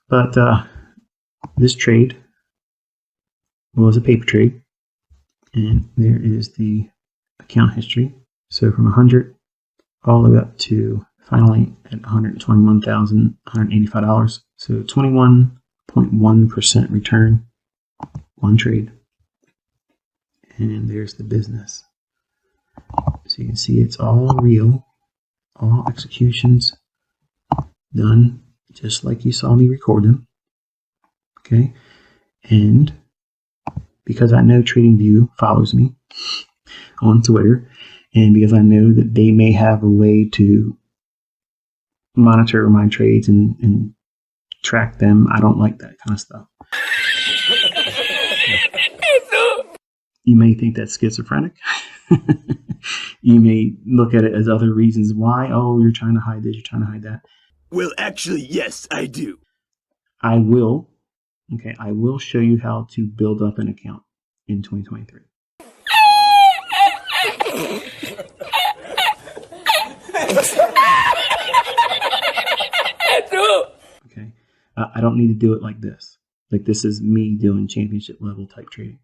But this trade was a paper trade, and there is the account history. So from 100 all the way up to finally at $121,185. So 21.1% return, one trade. And there's the business. So you can see it's all real, all executions done just like you saw me record them. Okay. And because I know TradingView follows me on Twitter, and because I know that they may have a way to monitor my trades and track them, I don't like that kind of stuff. You may think that's schizophrenic. You may look at it as other reasons why. Oh, you're trying to hide this, you're trying to hide that. Well, actually, yes, I do. I will show you how to build up an account in 2023. Okay. I don't need to do it like this. Like this is me doing championship level type trading.